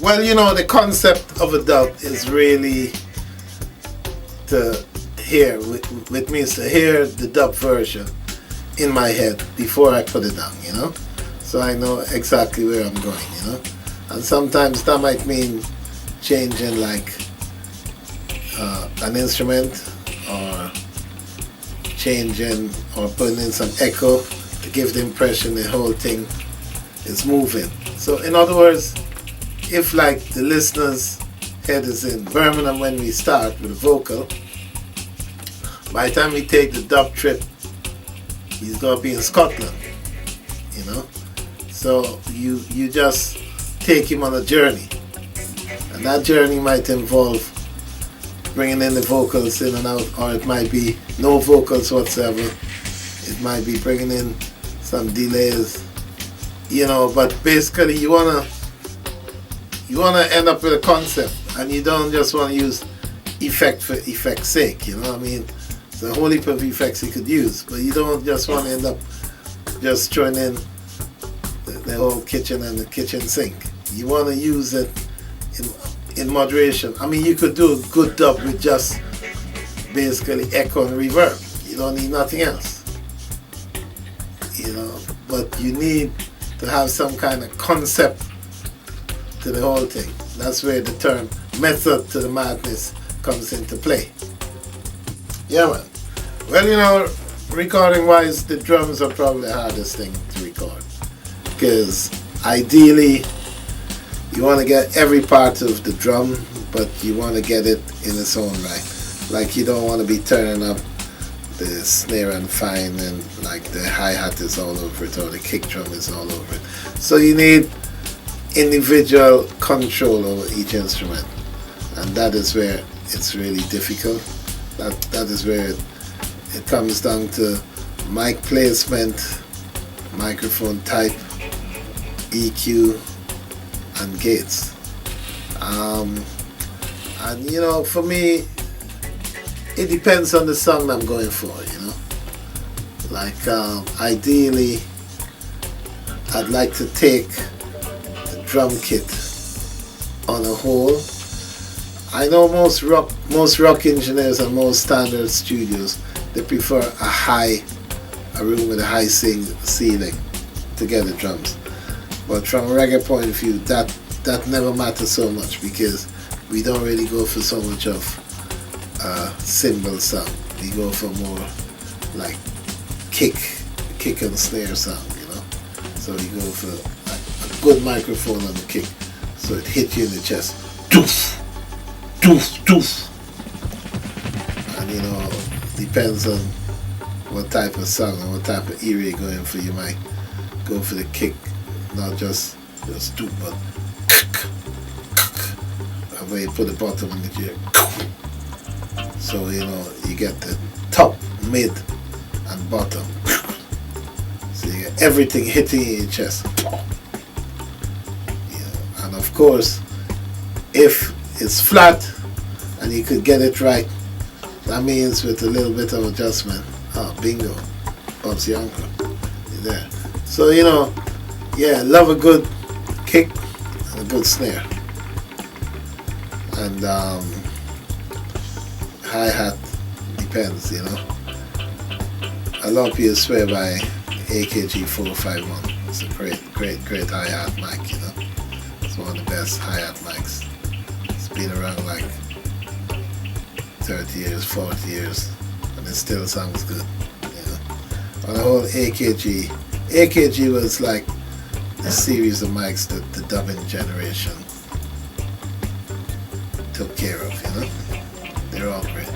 Well, you know, the concept of a dub is really to hear, with me, is to hear the dub version in my head before I put it down, you know? So I know exactly where I'm going, you know? And sometimes that might mean changing like an instrument, or changing or putting in some echo to give the impression the whole thing is moving. So in other words, if like the listener's head is in Birmingham when we start with a vocal, by the time we take the dub trip, he's gonna be in Scotland, you know. So you just take him on a journey, and that journey might involve bringing in the vocals in and out, or it might be no vocals whatsoever. It might be bringing in some delays, you know. But basically, you wanna end up with a concept, and you don't just want to use effect for effect's sake, you know what I mean? There's a whole heap of effects you could use, but you don't just want to end up just throwing in the whole kitchen and the kitchen sink. You want to use it in moderation. I mean, you could do a good dub with just basically echo and reverb. You don't need nothing else, you know. But you need to have some kind of concept to the whole thing. That's where the term method to the madness comes into play. Yeah, man. Well, you know, recording wise, the drums are probably the hardest thing to record, because ideally you want to get every part of the drum, but you want to get it in its own right. Like, you don't want to be turning up the snare and fine and like the hi-hat is all over it, or the kick drum is all over it. So you need individual control over each instrument, and that is where it's really difficult. That is where it comes down to mic placement, microphone type, EQ, and gates. And you know, for me, it depends on the song I'm going for, you know. Like, ideally, I'd like to take the drum kit on a whole. I know most rock engineers and most standard studios, they prefer a room with a high ceiling to get the drums. But from a reggae point of view, that never matters so much, because we don't really go for so much of cymbal sound. We go for more like kick and snare sound, you know. So we go for a good microphone on the kick, so it hits you in the chest. Doof, doof, doof. And you know, depends on what type of song and what type of era you're going for. You might go for the kick, not just doof, but and when you put the bottom in the gear. So you know, you get the top, mid, and bottom. So you get everything hitting in your chest. Yeah. And of course, if it's flat and you could get it right, that means with a little bit of adjustment, bingo, Bob's your uncle. You're there. So you know, yeah, love a good kick and a good snare. And hi-hat depends, you know. A lot of people swear by AKG 451. It's a great hi-hat mic, you know. It's one of the best hi-hat mics. It's been around like 30 years, 40 years, and it still sounds good, you know. On the whole AKG was like a series of mics that the dubbing generation took care of, you know. They're all great.